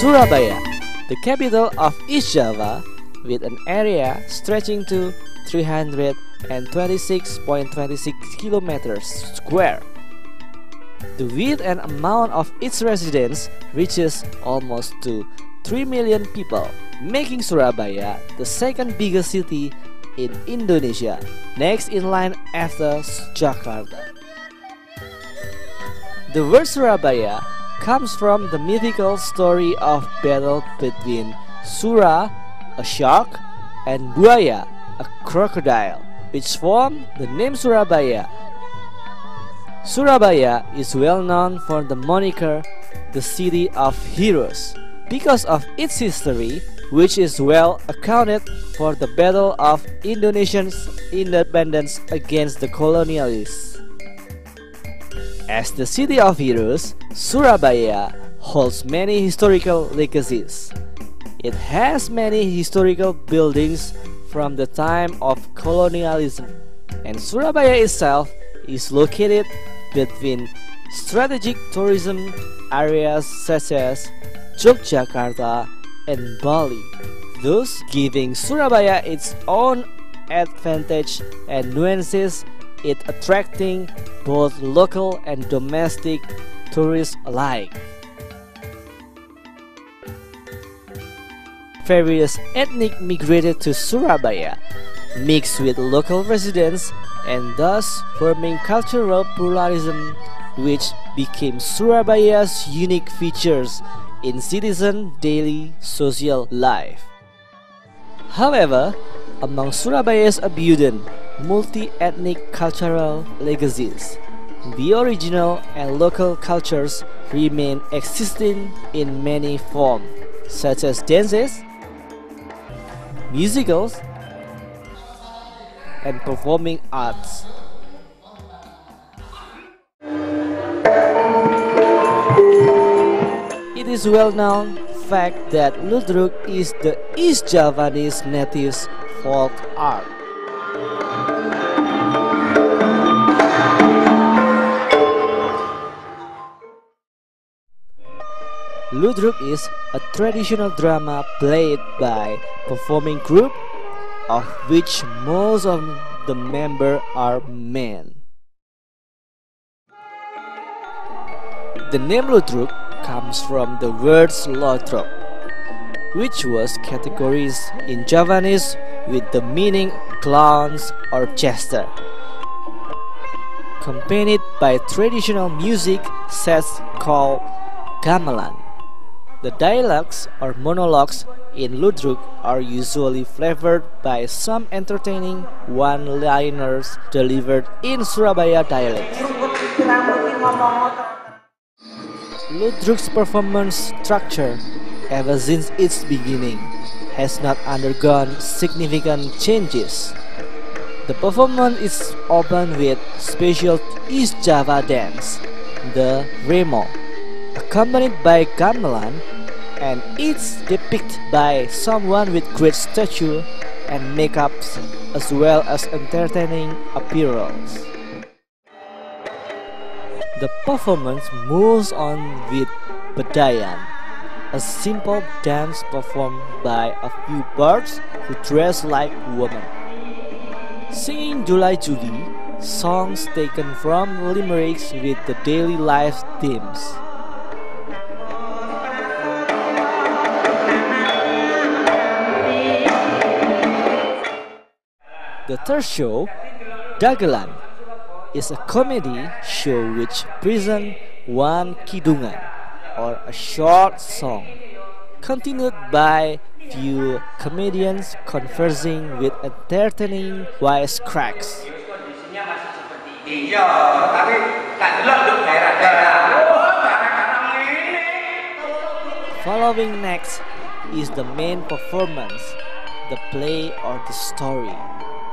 Surabaya, the capital of East Java, with an area stretching to 326.26 kilometers square. The width and amount of its residents reaches almost to 3 million people, making Surabaya the second biggest city in Indonesia, next in line after Jakarta. The word Surabaya comes from the mythical story of battle between Sura, a shark, and Buaya, a crocodile, which formed the name Surabaya. Surabaya is well known for the moniker the City of Heroes because of its history, which is well accounted for the Battle of Indonesia's independence against the colonialists. As the City of Heroes, Surabaya holds many historical legacies. It has many historical buildings from the time of colonialism, and Surabaya itself is located between strategic tourism areas such as Yogyakarta and Bali, thus giving Surabaya its own advantage and nuances, it attracting both local and domestic tourists alike. Various ethnic migrated to Surabaya, mixed with local residents, and thus forming cultural pluralism, which became Surabaya's unique features in citizen daily social life. However, among Surabaya's abundant multi-ethnic cultural legacies, the original and local cultures remain existing in many forms, such as dances, musicals, and performing arts. It is well-known fact that Ludruk is the East Javanese natives' folk art. Ludruk is a traditional drama played by performing group, of which most of the members are men. The name Ludruk comes from the word Lodrok, which was categorized in Javanese with the meaning clowns or jester, accompanied by traditional music sets called gamelan. The dialogues or monologues in Ludruk are usually flavored by some entertaining one-liners delivered in Surabaya dialect. Ludruk's performance structure, ever since its beginning, has not undergone significant changes. The performance is opened with special East Java dance, the Remo, accompanied by gamelan, and it's depicted by someone with great stature and makeups as well as entertaining appearance. The performance moves on with Bedayan, a simple dance performed by a few birds who dress like women, singing Julai Juli, songs taken from limericks with the daily life themes. The third show, Dagelan, is a comedy show which presents one kidungan, or a short song, continued by few comedians conversing with entertaining wisecracks. Following next is the main performance, the play or the story,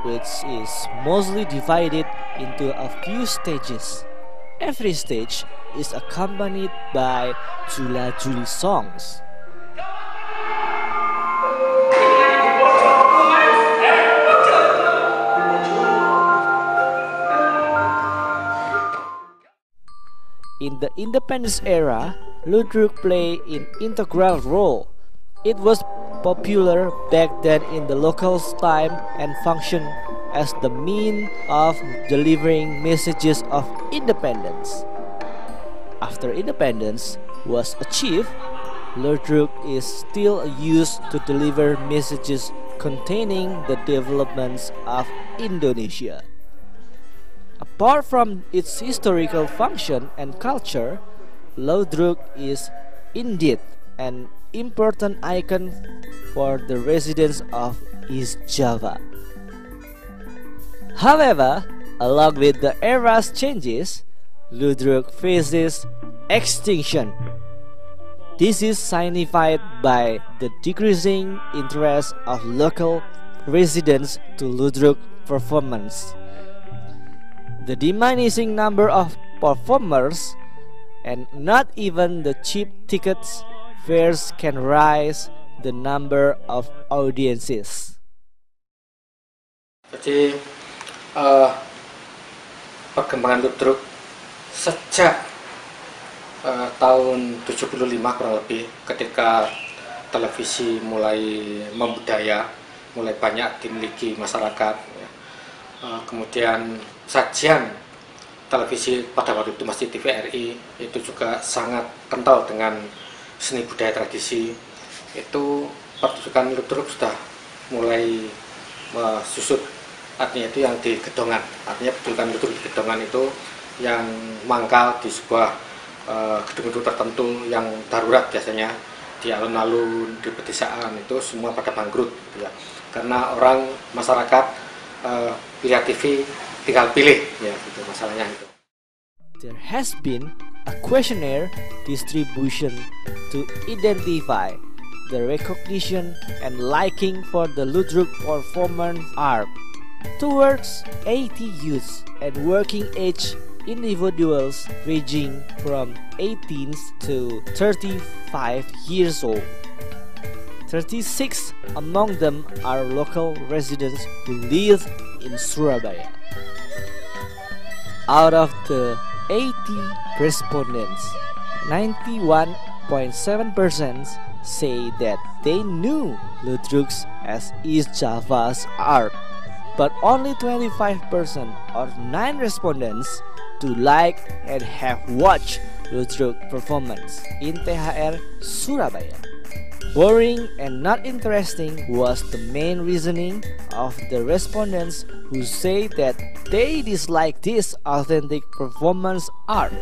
which is mostly divided into a few stages. Every stage is accompanied by Jula Juli songs. In the independence era, Ludruk played an integral role. It was popular back then in the local time and functioned as the means of delivering messages of independence. After independence was achieved, Ludruk is still used to deliver messages containing the developments of Indonesia. Apart from its historical function and culture, Ludruk is indeed an important icon for the residents of East Java. However, along with the era's changes, Ludruk faces extinction. This is signified by the decreasing interest of local residents to Ludruk performance, the diminishing number of performers, and not even the cheap tickets fares can rise the number of audiences. Jadi perkembangan Ludruk sejak tahun 75 kurang lebih, ketika televisi mulai membudaya, mulai banyak dimiliki masyarakat, ya. Kemudian sajian televisi pada waktu itu masih TVRI itu juga sangat kental dengan seni budaya tradisi. Itu pertunjukan Ludruk sudah mulai susut, artinya itu yang di Gedongan, artinya pertunjukan Ludruk di Gedongan itu yang mangkal di sebuah gedung-gedung tertentu yang darurat, biasanya di alun-alun, di pedesaan, itu semua pada bangkrut, gitu ya. Karena orang masyarakat lihat TV tinggal pilih, ya gitu masalahnya itu. There has been a questionnaire distribution to identify the recognition and liking for the Ludruk performance art towards 80 youths and working age individuals ranging from 18 to 35 years old. 36 among them are local residents who live in Surabaya. Out of the 80 respondents, 91.7% say that they knew Ludruks as East Java's art, but only 25% or 9 respondents to like and have watched Ludruk performance in THR Surabaya. Boring and not interesting was the main reasoning of the respondents, who say that they dislike this authentic performance art.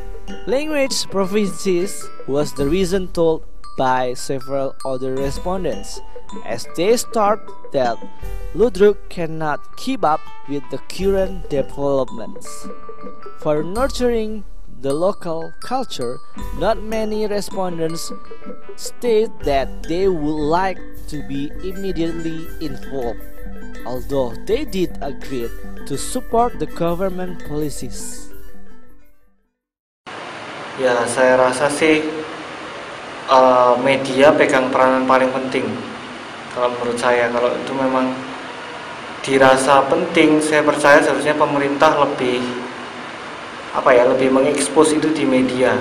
Language proficiency was the reason told by several other respondents, as they start that Ludruk cannot keep up with the current developments. For nurturing the local culture, not many respondents state that they would like to be immediately involved, although they did agree to support the government policies. Ya, saya rasa sih media pegang peranan paling penting. Kalau menurut saya, kalau itu memang dirasa penting, saya percaya seharusnya pemerintah lebih lebih mengekspos itu di media.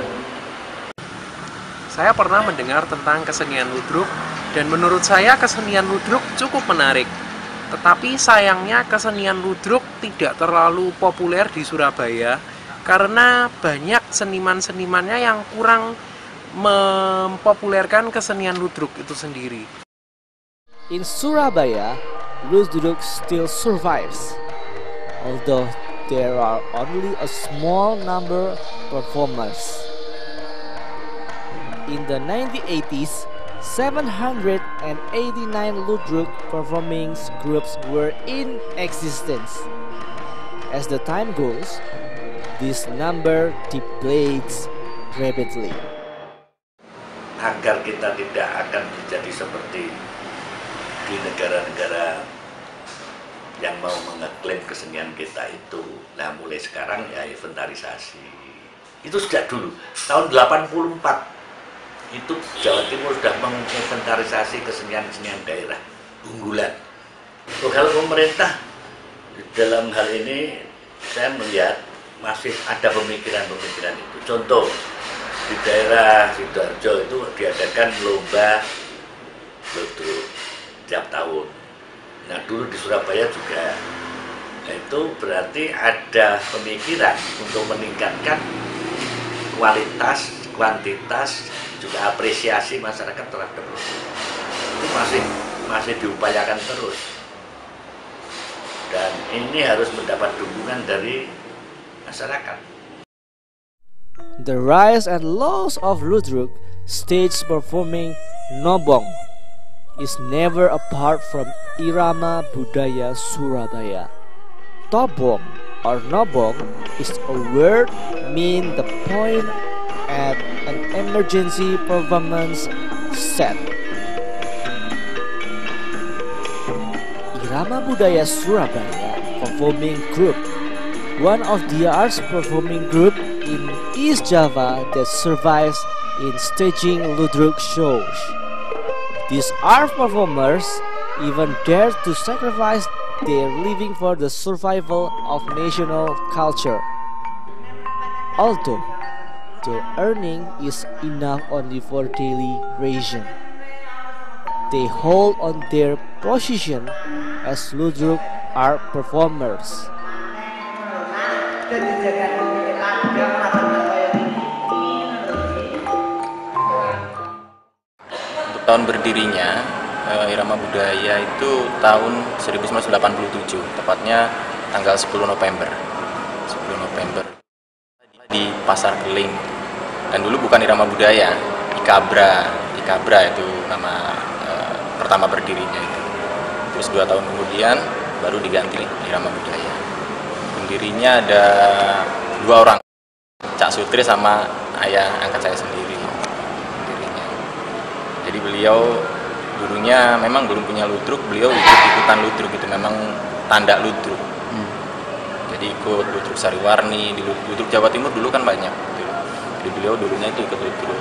Saya pernah mendengar tentang kesenian Ludruk, dan menurut saya kesenian Ludruk cukup menarik. Tetapi sayangnya kesenian Ludruk tidak terlalu populer di Surabaya karena banyak seniman-senimannya yang kurang mempopulerkan kesenian Ludruk itu sendiri. In Surabaya, Ludruk still survives, although there are only a small number of performers. In the 1980s, 789 Ludruk performing groups were in existence. As the time goes, this number depletes rapidly. Agar kita tidak akan menjadi seperti di negara-negara yang mau mengeklaim kesenian kita itu. Nah, mulai sekarang ya inventarisasi. Itu sejak dulu, tahun 84 itu Jawa Timur sudah menginventarisasi kesenian-kesenian daerah unggulan. Kalau pemerintah dalam hal ini saya melihat masih ada pemikiran-pemikiran itu. Contoh, di daerah Sidoarjo itu diadakan lomba ludruk tiap tahun. Nah dulu di Surabaya juga. Nah, itu berarti ada pemikiran untuk meningkatkan kualitas, kuantitas, juga apresiasi masyarakat terhadap ludruk. Itu masih diupayakan terus. Dan ini harus mendapat dukungan dari masyarakat. The rise and loss of Ludruk stage performing Nobong is never apart from Irama Budaya Surabaya. Tobong or Nobong is a word mean the point at an emergency performance set. Irama Budaya Surabaya performing group, one of the arts performing group in East Java that survives in staging ludruk shows. These art performers even dare to sacrifice their living for the survival of national culture. Although their earning is enough only for daily ration, they hold on their position as ludruk art performers. Untuk tahun berdirinya Irama Budaya itu tahun 1987, tepatnya tanggal 10 November di Pasar Keling. Dan dulu bukan Irama Budaya, Ikabra itu nama pertama berdirinya itu. Terus 2 tahun kemudian baru diganti Irama Budaya. Pendirinya ada 2 orang, Cak Sutri sama ayah angkat saya sendiri pendirinya. Jadi beliau dulunya memang belum punya ludruk, beliau ikut-ikutan ludruk itu, memang tanda ludruk. Jadi ikut ludruk Sariwarni, di ludruk Jawa Timur dulu kan banyak gitu. Jadi beliau dulunya itu ikut ludruk.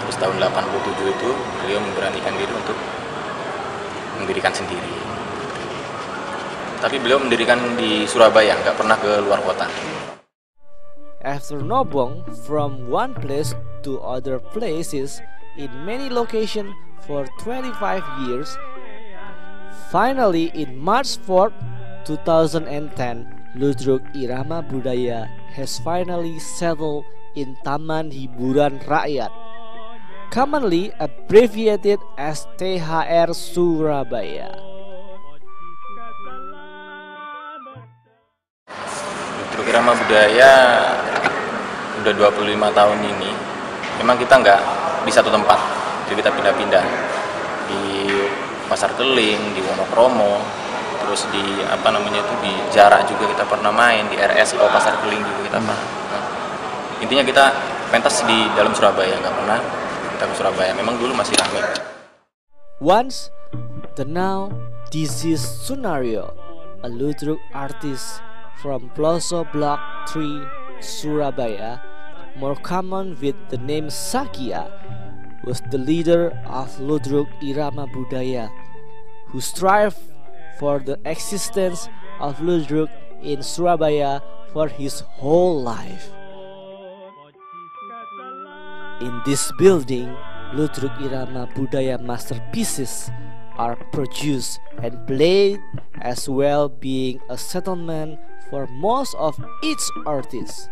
Terus tahun 87 itu beliau memberanikan diri untuk mendirikan sendiri. Tapi beliau mendirikan di Surabaya, nggak pernah ke luar kota. After Nobong from one place to other places in many locations for 25 years, finally in March 4, 2010, Ludruk Irama Budaya has finally settled in Taman Hiburan Rakyat, commonly abbreviated as THR Surabaya. Ludruk Irama Budaya udah 25 tahun ini, memang kita nggak di satu tempat, jadi kita pindah-pindah di Pasar Keling, di Wonokromo, terus di di Jarak juga kita pernah main, di RSO Pasar Keling juga kita pernah. Intinya kita pentas di dalam Surabaya, nggak pernah kita ke Surabaya. Memang dulu masih ramai. Once, the now deceased Sunario, a ludruk artist from Plaza Block 3, Surabaya, more common with the name Sakia, was the leader of Ludruk Irama Budaya, who strived for the existence of ludruk in Surabaya for his whole life. In this building, Ludruk Irama Budaya masterpieces are produced and played, as well being a settlement for most of its artists,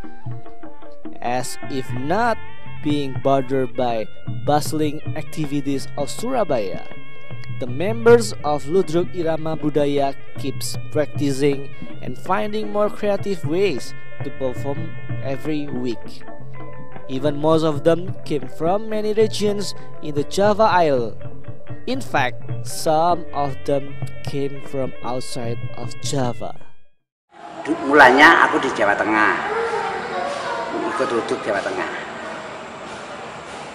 as if not being bothered by bustling activities of Surabaya. The members of Ludruk Irama Budaya keeps practicing and finding more creative ways to perform every week. Even most of them came from many regions in the Java Isle. In fact, some of them came from outside of Java. Mulanya aku di Jawa Tengah, ikut ludruk Jawa Tengah,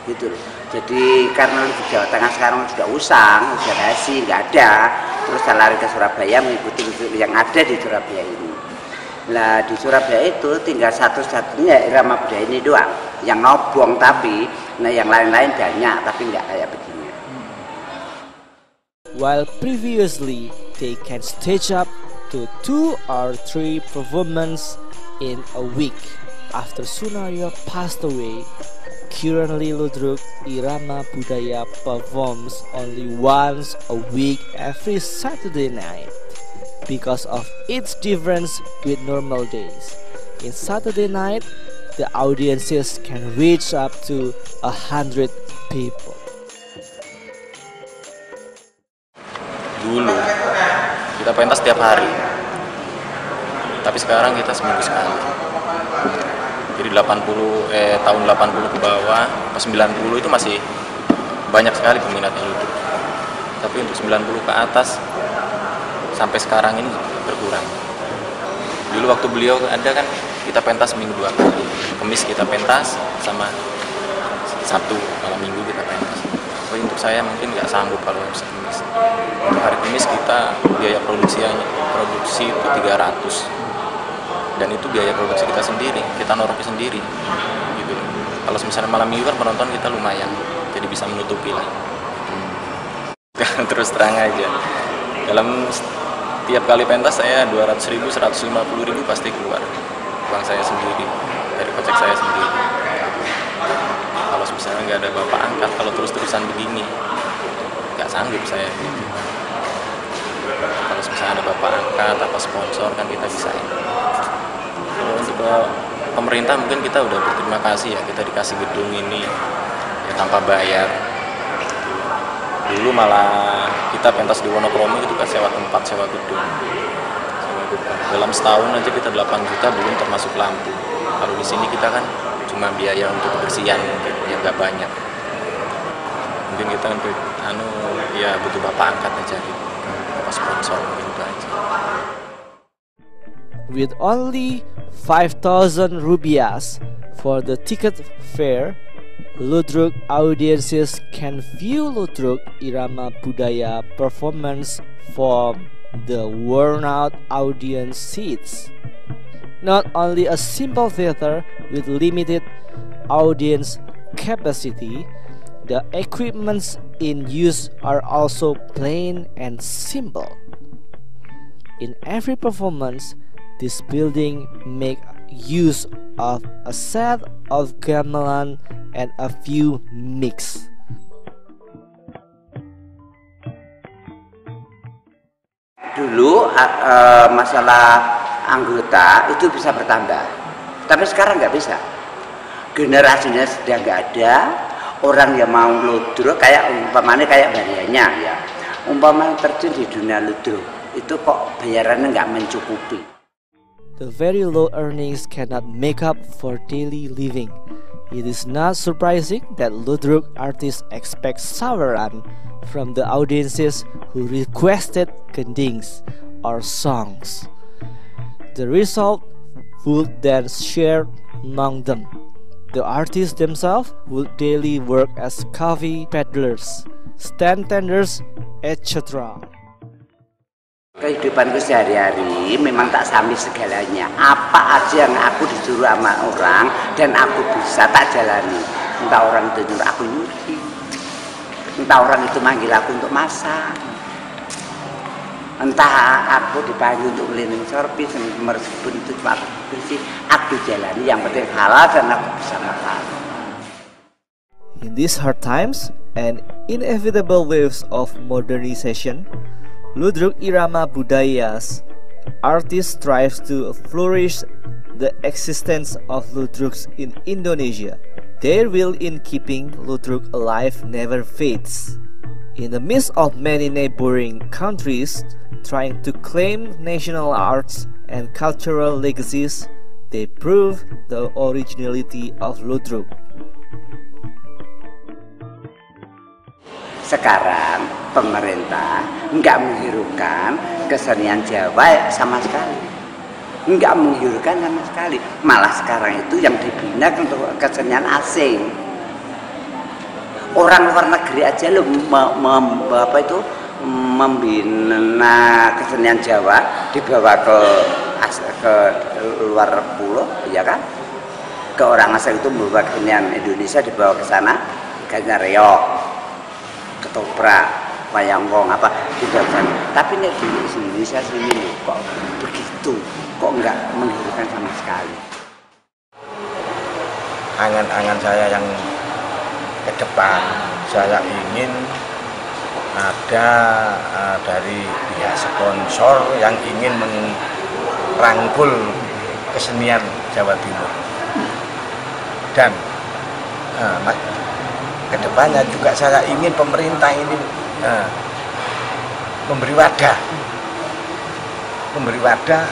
gitu loh. Jadi karena di Jawa Tengah sekarang sudah usang, sudah basi, nggak ada, terus saya lari ke Surabaya mengikuti ludruk yang ada di Surabaya ini. Nah di Surabaya itu tinggal satu-satunya Irama Budaya ini doang, yang Nobong, tapi nah yang lain-lain banyak, tapi nggak kayak begini. While previously they can stage up to 2 or 3 performances in a week, after Sunario passed away, currently Ludruk Irama Budaya performs only once a week every Saturday night because of its difference with normal days. In Saturday night, the audiences can reach up to 100 people. Dulu kita pentas setiap hari, tapi sekarang kita seminggu sekali. Jadi tahun 80 ke bawah, pas 90 itu masih banyak sekali peminatnya Ludruk. Tapi untuk 90 ke atas sampai sekarang ini berkurang. Dulu waktu beliau ada kan kita pentas minggu 2 kali. Kamis kita pentas sama Sabtu, malam Minggu kita pentas. Tapi untuk saya mungkin nggak sanggup kalau bisa Kamis. Untuk hari Kamis kita biaya produksi itu 300. Dan itu biaya produksi kita sendiri, kita noroknya sendiri gitu. Kalau misalnya malam Minggu kan penonton kita lumayan, jadi bisa menutupi lah. Terus terang aja, dalam tiap kali pentas saya 200.000, 150.000 pasti keluar uang saya sendiri, dari kocek saya sendiri. Kalau misalnya nggak ada bapak angkat, kalau terus-terusan begini nggak sanggup saya gitu. Kalau misalnya ada bapak angkat apa sponsor kan kita bisa. Kalau untuk pemerintah mungkin kita udah berterima kasih ya, kita dikasih gedung ini ya tanpa bayar. Dulu malah kita pentas di Wonokromo itu kan sewa tempat, sewa gedung. Dalam setahun aja kita 8 juta belum termasuk lampu. Kalau di sini kita kan cuma biaya untuk kebersihan mungkin ya nggak banyak. Mungkin kita ya butuh bapak angkat aja gitu, bapak sponsor gitu aja. With only 5,000 rupiahs for the ticket fare, Ludruk audiences can view Ludruk Irama Budaya performance from the worn-out audience seats. Not only a simple theater with limited audience capacity, the equipments in use are also plain and simple. In every performance, this building make use of a set of gamelan and a few mix. Dulu masalah anggota itu bisa bertambah, tapi sekarang nggak bisa. Generasinya sudah nggak ada. Orang yang mau ludruk kayak umpamanya kayak bayarannya ya, umpamanya terjun di dunia ludruk itu kok bayarannya nggak mencukupi. The very low earnings cannot make up for daily living. It is not surprising that Ludruk artists expect saweran from the audiences who requested gendings or songs. The result would then share among them. The artists themselves would daily work as coffee peddlers, stand tenders, etc. Kehidupanku sehari-hari memang tak sambil segalanya. Apa aja yang aku disuruh sama orang dan aku bisa tak jalani. Entah orang itu nyuruh aku nyuci, entah orang itu manggil aku untuk masak, entah aku dipanggil untuk keliling servis, meskipun itu cuma bersih, aku jalani. Yang penting halal dan aku bisa makan. In these hard times and inevitable waves of modernization, Ludruk Irama Budaya's artists strives to flourish the existence of Ludruks in Indonesia. Their will in keeping Ludruk alive never fades. In the midst of many neighboring countries trying to claim national arts and cultural legacies, they prove the originality of Ludruk. Sekarang pemerintah nggak menghiraukan kesenian Jawa sama sekali, nggak menghiraukan sama sekali. Malah sekarang itu yang dibina untuk kesenian asing. Orang luar negeri aja loh membina kesenian Jawa, dibawa ke luar pulau, ya kan? Ke orang asing itu membawa kesenian Indonesia dibawa ke sana, kesenian reok, ketoprak, wayang-wong apa dibawakan. Tapi nih di Indonesia sini loh, kok begitu, kok nggak menghiraukan sama sekali. angan-angan saya yang ke depan, saya ingin ada dari pihak sponsor yang ingin merangkul kesenian Jawa Timur, dan kedepannya juga saya ingin pemerintah ini memberi wadah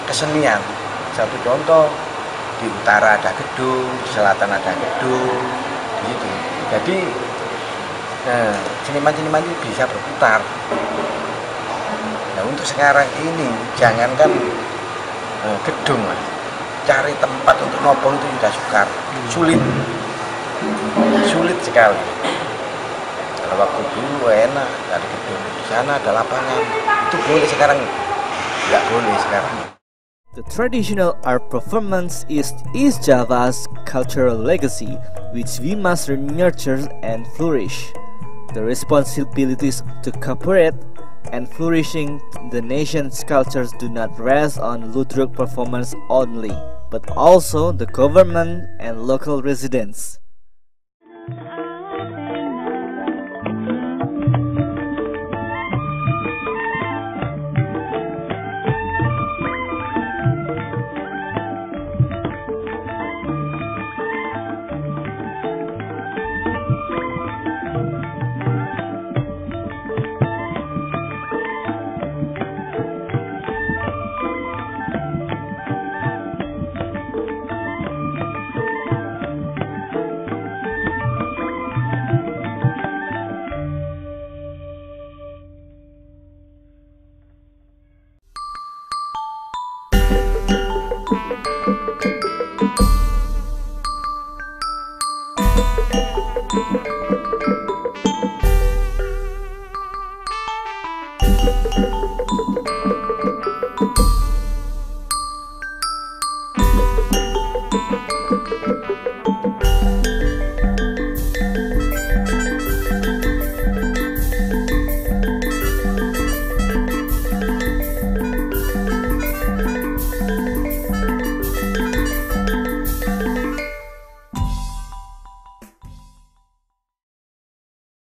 kesenian. Satu contoh, di utara ada gedung, di selatan ada gedung, gitu. Jadi seniman-seniman itu bisa berputar. Nah, untuk sekarang ini jangankan gedung, cari tempat untuk nopong itu sudah sukar, sulit sekali. Kalau waktu dulu enak, ada gedung, di sana ada lapangan, itu boleh, sekarang nggak boleh sekarang. The traditional art performance is East Java's cultural legacy, which we must nurture and flourish. The responsibilities to cooperate and flourishing the nation's cultures do not rest on Ludruk performance only, but also the government and local residents.